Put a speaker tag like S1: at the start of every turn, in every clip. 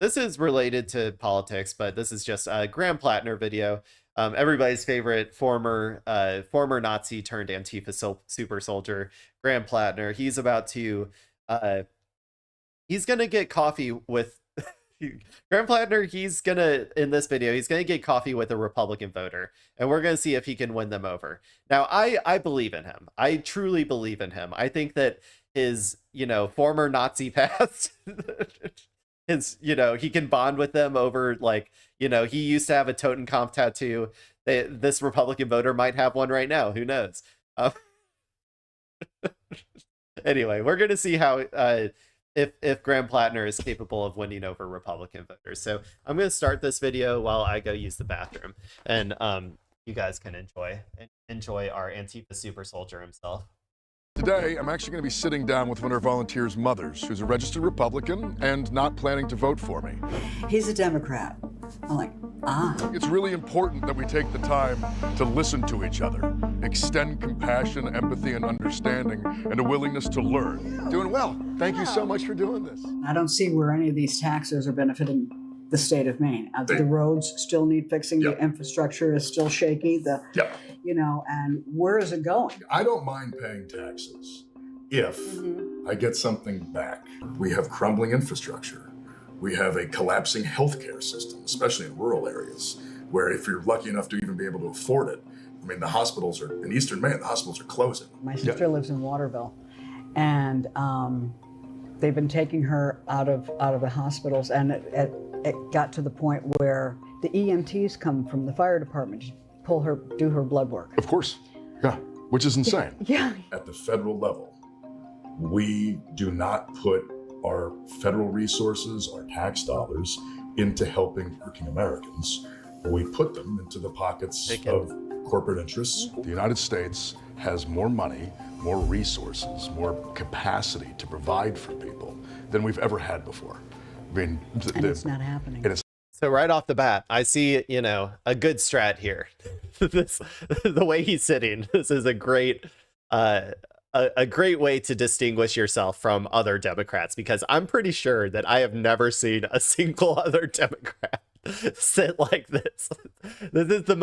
S1: this is related to politics, but this is just a Graham Platner video. Everybody's favorite former Nazi turned Antifa super soldier, Graham Platner. He's about to he's gonna get coffee with Graham Platner. He's gonna, in this video, he's gonna get coffee with a Republican voter, and we're gonna see if he can win them over. Now, I believe in him. I truly believe in him. I think that his, former Nazi past, his, he can bond with them over, like, he used to have a Totenkopf tattoo. This Republican voter might have one right now. Who knows? Anyway, we're gonna see how if Graham Platner is capable of winning over Republican voters. So I'm going to start this video while I go use the bathroom, and you guys can enjoy our Antifa super soldier himself.
S2: Today, I'm actually going to be sitting down with one of our volunteers' mothers, who's a registered Republican and not planning to vote for me.
S3: He's a Democrat. I'm like,
S2: It's really important that we take the time to listen to each other, extend compassion, empathy, and understanding, and a willingness to learn. Doing well. Thank you so much for doing this.
S3: I don't see where any of these taxes are benefiting the state of Maine. The roads still need fixing.
S2: Yep.
S3: The infrastructure is still shaky.
S2: Yep.
S3: And where is it going?
S4: I don't mind paying taxes if I get something back. We have crumbling infrastructure. We have a collapsing healthcare system, especially in rural areas, where if you're lucky enough to even be able to afford it, I mean, the hospitals are, in Eastern Maine, the hospitals are closing.
S3: My sister lives in Waterville, and they've been taking her out of the hospitals, and it got to the point where the EMTs come from the fire department to do her blood work.
S2: Of course. Yeah. Which is insane.
S3: Yeah.
S4: At the federal level, we do not put our federal resources, our tax dollars, into helping working Americans. We put them into the pockets of corporate interests.
S2: The United States has more money, more resources, more capacity to provide for people than we've ever had before. I mean,
S3: and it's not happening.
S1: So right off the bat, I see, a good strat here. The way he's sitting, this is a great way to distinguish yourself from other Democrats, because I'm pretty sure that I have never seen a single other Democrat sit like this. This is the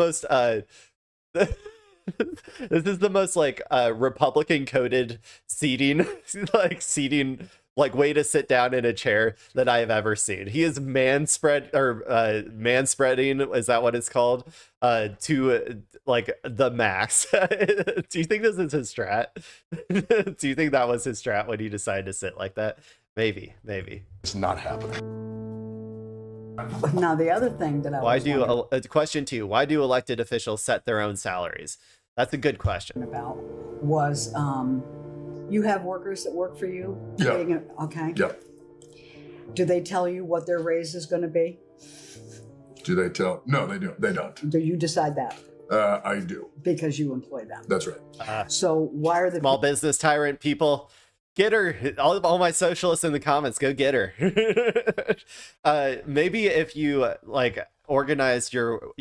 S1: most Republican coded seating way to sit down in a chair that I have ever seen. He is manspreading, is that what it's called? To the max. Do you think this is his strat? Do you think that was his strat when he decided to sit like that? Maybe.
S2: It's not happening.
S3: Now, the other thing that
S1: question 2, why do elected officials set their own salaries? That's a good question.
S3: About was, you have workers that work for you?
S4: Yeah.
S3: Okay.
S4: Yeah.
S3: Do they tell you what their raise is going to be?
S4: Do they tell? No, they don't. They don't.
S3: Do you decide that?
S4: I do.
S3: Because you employ them.
S4: That's right.
S3: So why are the
S1: small business tyrant people? Get her. All my socialists in the comments, go get her. Maybe if you organized your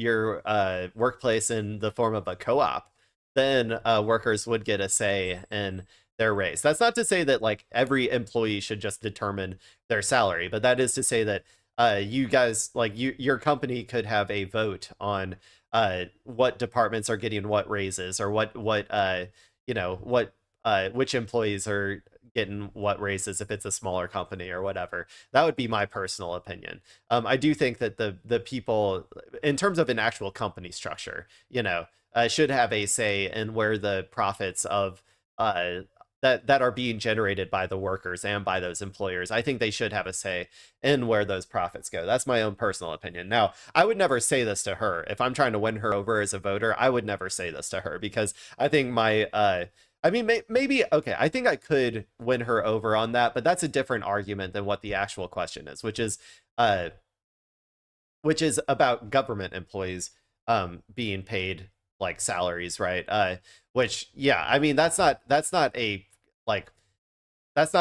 S1: workplace in the form of a co-op, then workers would get a say in their raise. That's not to say that every employee should just determine their salary, but that is to say that you guys, your company could have a vote on what departments are getting what raises, or which employees are getting what raises if it's a smaller company or whatever. That would be my personal opinion. I do think that the people, in terms of an actual company structure, should have a say in where the profits of that are being generated by the workers and by those employers. I think they should have a say in where those profits go. That's my own personal opinion. Now, I would never say this to her. If I'm trying to win her over as a voter, I would never say this to her, because I think maybe, okay, I think I could win her over on that, but that's a different argument than what the actual question is, which is about government employees being paid salaries, right? Which, yeah, I mean, that's not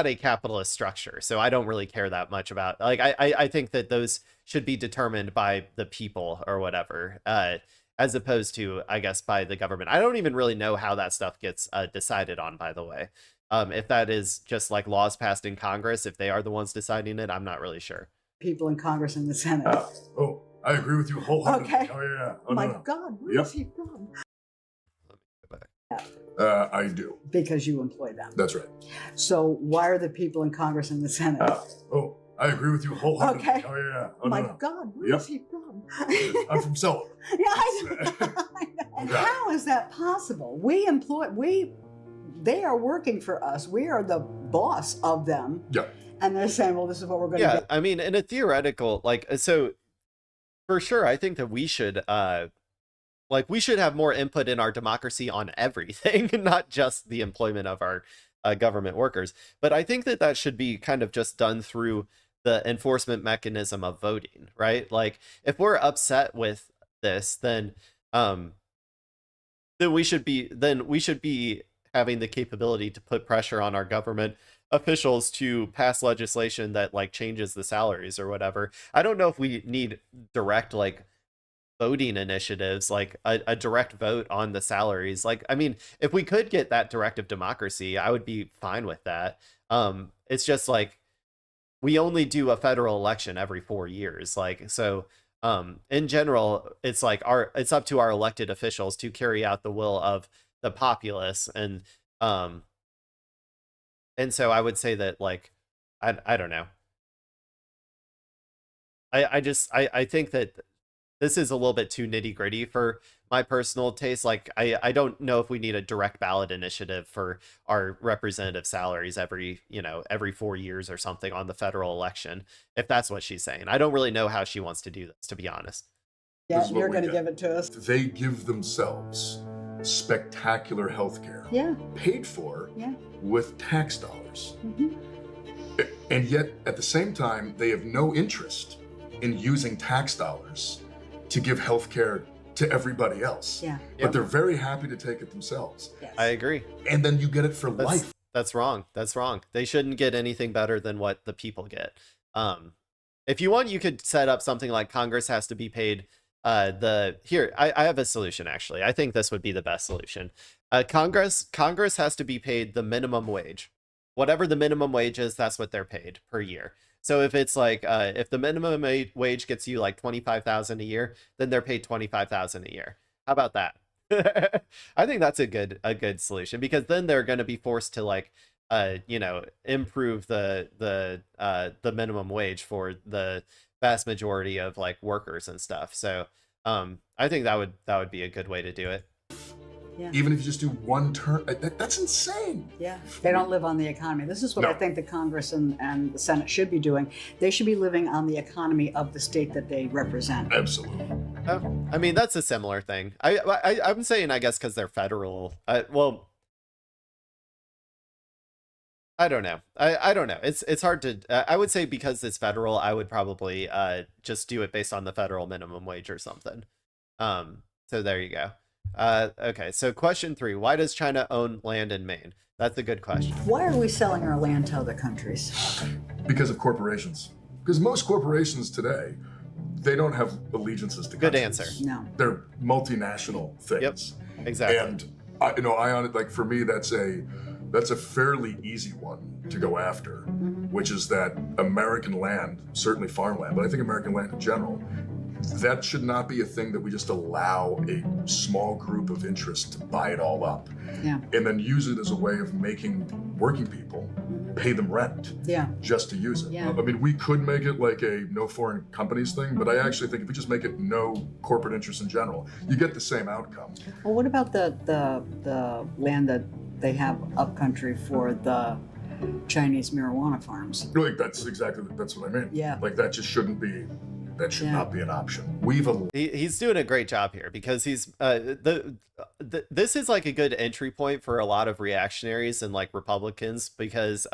S1: a capitalist structure, so I don't really care that much about, I think that those should be determined by the people or whatever, as opposed to, I guess, by the government. I don't even really know how that stuff gets decided on, by the way. If that is just laws passed in Congress, if they are the ones deciding it, I'm not really sure.
S3: people in Congress and the Senate.
S4: Oh, I agree with you wholeheartedly.
S3: Okay.
S4: Oh, yeah. Oh,
S3: My
S4: no, no.
S3: God, where
S4: Yep.
S3: is he from?
S4: I do.
S3: Because you employ them.
S4: That's right.
S3: So why are the people in Congress and the Senate?
S4: Oh, I agree with you wholeheartedly.
S3: Okay.
S4: Oh, yeah. Oh,
S3: My
S4: no, no.
S3: God, where
S4: Yep.
S3: is he from?
S4: I'm from Selma.
S3: Yeah, I know. And
S4: Okay.
S3: how is that possible? They are working for us. We are the boss of them.
S4: Yeah.
S3: And they're saying, well, this is what we're going to
S1: Yeah,
S3: do.
S1: I mean, in a theoretical, like, so for sure, I think that we should have more input in our democracy on everything, not just the employment of our government workers. But I think that that should be kind of just done through the enforcement mechanism of voting, right? Like, if we're upset with this, then we should be having the capability to put pressure on our government officials to pass legislation that like changes the salaries or whatever. I don't know if we need direct like voting initiatives, like a direct vote on the salaries. Like, I mean, if we could get that directive democracy, I would be fine with that. It's just like we only do a federal election every 4 years. Like, so in general, it's like it's up to our elected officials to carry out the will of the populace. And so I would say that, like, I don't know. I think that this is a little bit too nitty gritty for my personal taste. Like, I don't know if we need a direct ballot initiative for our representative salaries every 4 years or something on the federal election, if that's what she's saying. I don't really know how she wants to do this, to be honest.
S3: Yeah,
S4: This is what
S3: you're
S4: we
S3: going to
S4: get.
S3: give it to us.
S4: They give themselves spectacular health care
S3: Yeah,
S4: paid for
S3: yeah.
S4: with tax dollars.
S3: Mhm.
S4: And yet, at the same time, they have no interest in using tax dollars to give health care to everybody else.
S3: Yeah.
S4: But they're very happy to take it themselves.
S3: Yes.
S1: I agree.
S4: And then you get it for life.
S1: That's wrong. That's wrong. They shouldn't get anything better than what the people get. If you want, you could set up something like Congress has to be paid. I have a solution, actually. I think this would be the best solution. Congress has to be paid the minimum wage. Whatever the minimum wage is, that's what they're paid per year. So if it's like if the minimum wage gets you like 25,000 a year, then they're paid 25,000 a year. How about that? I think that's a good solution, because then they're going to be forced to like improve the minimum wage for the vast majority of like workers and stuff. So I think that would be a good way to do it.
S3: Yeah.
S4: Even if you just do one term, that's insane.
S3: Yeah, they don't live on the economy. This is what I
S4: No.
S3: think the Congress and the Senate should be doing. They should be living on the economy of the state that they represent.
S4: Absolutely.
S1: I mean, that's a similar thing. I'm saying, I guess, because they're federal. Well, I don't know. I don't know. It's hard to. I would say because it's federal, I would probably just do it based on the federal minimum wage or something. So there you go. Okay. So question 3: why does China own land in Maine? That's a good question.
S3: Why are we selling our land to other countries?
S4: Because of corporations. Because most corporations today, they don't have allegiances to
S1: Good
S4: countries.
S1: answer.
S3: No.
S4: They're multinational things.
S1: Exactly.
S4: And I on it, like, for me, that's a fairly easy one to go after, which is that American land, certainly farmland, but I think American land in general, that should not be a thing that we just allow a small group of interest to buy it all up
S3: Yeah.
S4: and then use it as a way of making working people pay them rent
S3: Yeah.
S4: just to use it.
S3: Yeah.
S4: I mean, we could make it like a no foreign companies thing, but I actually think if we just make it no corporate interest in general, you get the same outcome.
S3: Well, what about the land that they have upcountry for the Chinese marijuana farms?
S4: Like, that's what I mean.
S3: Yeah.
S4: Like, that just shouldn't be. That should
S3: Yeah.
S4: not be an option.
S1: He's doing a great job here, because he's this is like a good entry point for a lot of reactionaries and like Republicans, because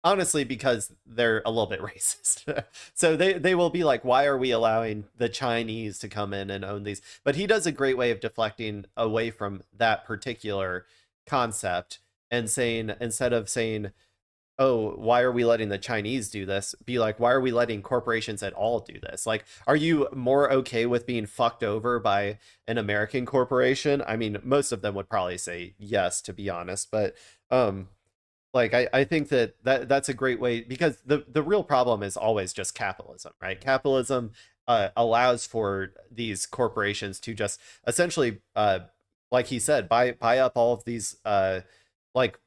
S1: honestly, because they're a little bit racist. So they will be like, why are we allowing the Chinese to come in and own these? But he does a great way of deflecting away from that particular concept and saying, instead of saying, oh, why are we letting the Chinese do this? Be like, why are we letting corporations at all do this? Like, are you more okay with being fucked over by an American corporation? I mean, most of them would probably say yes, to be honest. But like I think that's a great way, because the real problem is always just capitalism, right? Capitalism allows for these corporations to just essentially, like he said, buy up all of these like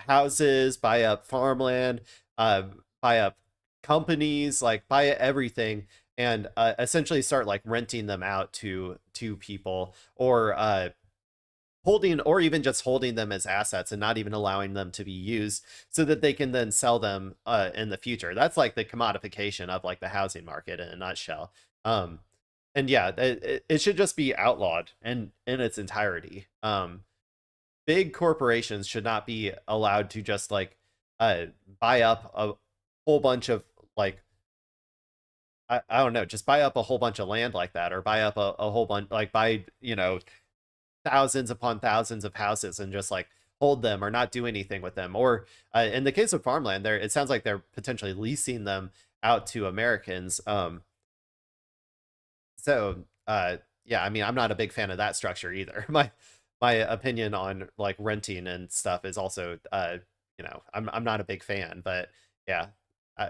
S1: houses, buy up farmland, uh, buy up companies, like buy everything, and essentially start like renting them out to people, or holding, or even just holding them as assets and not even allowing them to be used, so that they can then sell them in the future. That's like the commodification of like the housing market in a nutshell. And yeah, it should just be outlawed in its entirety. Big corporations should not be allowed to just like buy up a whole bunch of like, I don't know, just buy up a whole bunch of land like that, or buy up a whole bunch, like buy, thousands upon thousands of houses and just like hold them or not do anything with them. Or in the case of farmland, there, it sounds like they're potentially leasing them out to Americans. So yeah, I mean, I'm not a big fan of that structure either. My opinion on like renting and stuff is also I'm not a big fan, but yeah,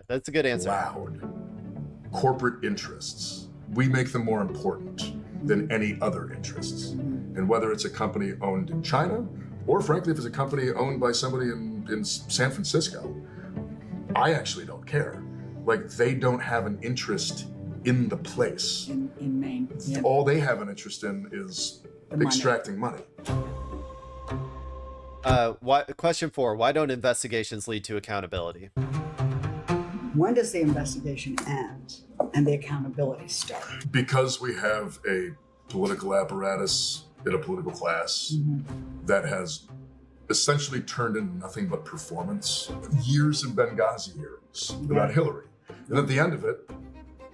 S1: that's a good answer.
S4: Loud corporate interests. We make them more important than any other interests. And whether it's a company owned in China, or frankly, if it's a company owned by somebody in San Francisco, I actually don't care. Like, they don't have an interest in the place.
S3: In Maine. Yeah.
S4: All they have an interest in is extracting money.
S1: Question 4, why don't investigations lead to accountability?
S3: When does the investigation end and the accountability start?
S4: Because we have a political apparatus in a political class that has essentially turned into nothing but performance. Years of Benghazi hearings about Hillary. And at the end of it,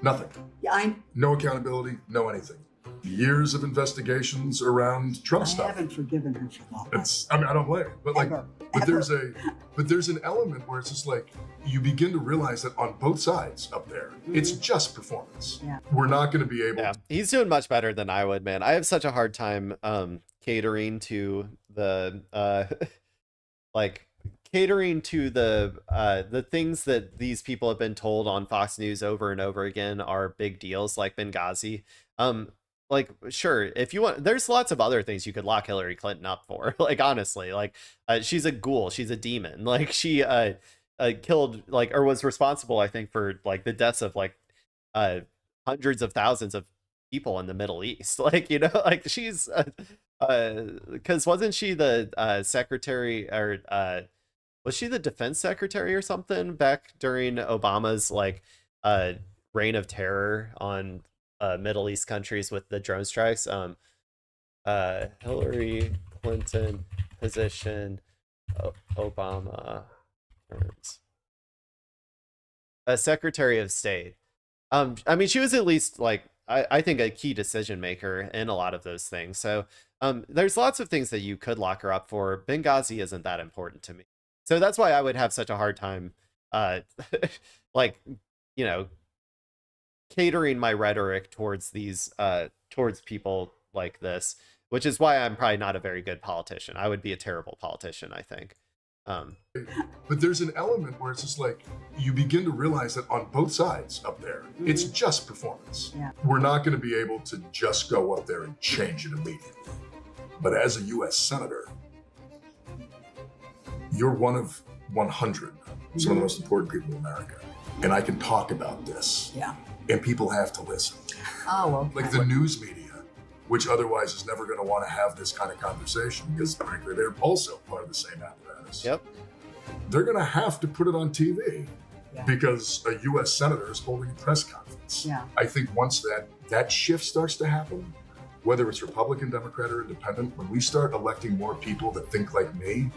S4: nothing.
S3: Yeah,
S4: no accountability, no anything. Years of investigations around Trump
S3: I
S4: stuff.
S3: haven't forgiven her for that.
S4: I mean, I don't blame her, but like,
S3: Ever.
S4: there's an element where it's just like, you begin to realize that on both sides up there, it's just performance.
S3: Yeah.
S4: We're not going to be able.
S1: Yeah, he's doing much better than I would, man. I have such a hard time catering to the like catering to the things that these people have been told on Fox News over and over again are big deals, like Benghazi. Like, sure, if you want, there's lots of other things you could lock Hillary Clinton up for. Like, honestly, like she's a ghoul, she's a demon. Like, she killed, like, or was responsible, I think, for like the deaths of like hundreds of thousands of people in the Middle East. Like, like she's because wasn't she the secretary, or was she the defense secretary or something back during Obama's like reign of terror on Middle East countries with the drone strikes? Hillary Clinton position, Obama terms. Secretary of State. I mean, she was at least like I think a key decision maker in a lot of those things. So there's lots of things that you could lock her up for. Benghazi isn't that important to me. So that's why I would have such a hard time like, catering my rhetoric towards these towards people like this, which is why I'm probably not a very good politician. I would be a terrible politician, I think.
S4: But there's an element where it's just like, you begin to realize that on both sides up there, it's just performance.
S3: Yeah.
S4: We're not going to be able to just go up there and change it immediately. But as a U.S. Senator, you're one of 100, some of the most important people in America. And I can talk about this.
S3: Yeah.
S4: And people have to listen.
S3: Oh, well.
S4: Like the news media, which otherwise is never going to want to have this kind of conversation, because frankly, they're also part of the same apparatus.
S1: Yep.
S4: They're going to have to put it on TV
S3: Yeah.
S4: because a U.S. senator is holding a press conference.
S3: Yeah.
S4: I think once that shift starts to happen, whether it's Republican, Democrat, or Independent, when we start electing more people that think like me,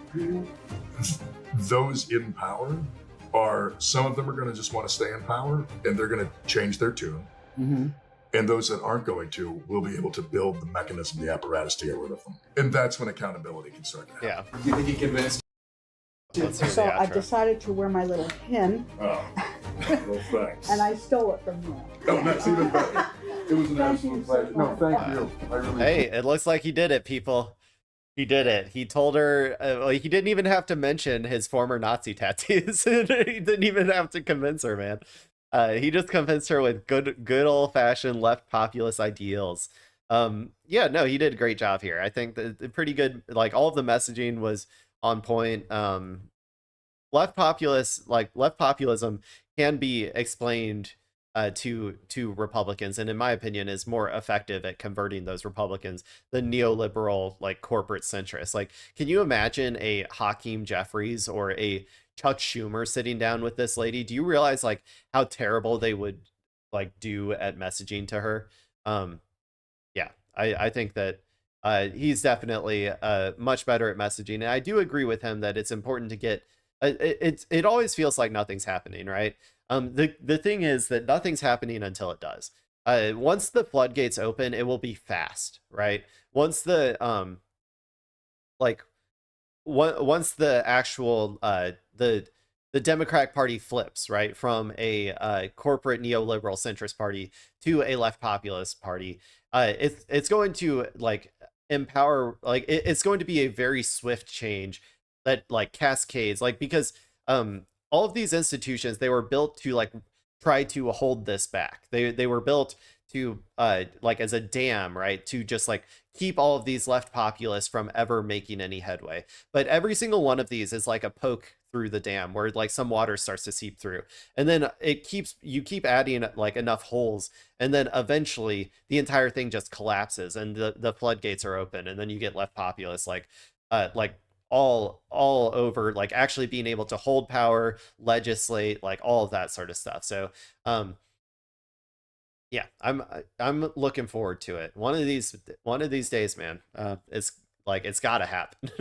S4: those in power some of them are going to just want to stay in power, and they're going to change their tune. And those that aren't going to will be able to build the mechanism, the apparatus to get rid of them. And that's when accountability can start to happen.
S1: Yeah.
S5: Do you think you convinced?
S1: Let's hear
S3: So
S1: the
S3: I
S1: outro.
S3: decided to wear my little pin,
S4: Oh, well, thanks.
S3: and I stole it from you.
S4: Oh, that's even better. It was an
S3: Thank
S4: absolute
S3: you so
S4: pleasure. No,
S3: much.
S4: thank you. I really
S1: Hey, it looks like he did it, people. He did it. He told her, like, he didn't even have to mention his former Nazi tattoos. He didn't even have to convince her, man. He just convinced her with good old fashioned left populist ideals. Yeah, no, he did a great job here. I think that pretty good. Like all of the messaging was on point. Left populism can be explained to Republicans, and in my opinion, is more effective at converting those Republicans than neoliberal like corporate centrists. Like, can you imagine a Hakeem Jeffries or a Chuck Schumer sitting down with this lady? Do you realize like how terrible they would like do at messaging to her? Um, yeah, I think that he's definitely much better at messaging, and I do agree with him that it's important to get. It always feels like nothing's happening, right? The thing is that nothing's happening until it does. Once the floodgates open, it will be fast, right? Once the like once the actual the Democratic Party flips right from a corporate neoliberal centrist party to a left populist party, it's going to like empower it's going to be a very swift change that like cascades like because all of these institutions they were built to like try to hold this back. They were built to like as a dam, right, to just like keep all of these left populists from ever making any headway. But every single one of these is like a poke through the dam where like some water starts to seep through, and then you keep adding like enough holes, and then eventually the entire thing just collapses and the floodgates are open, and then you get left populists like all over, like actually being able to hold power, legislate, like all of that sort of stuff. So yeah, I'm looking forward to it. One of these days, man. It's like it's got to happen.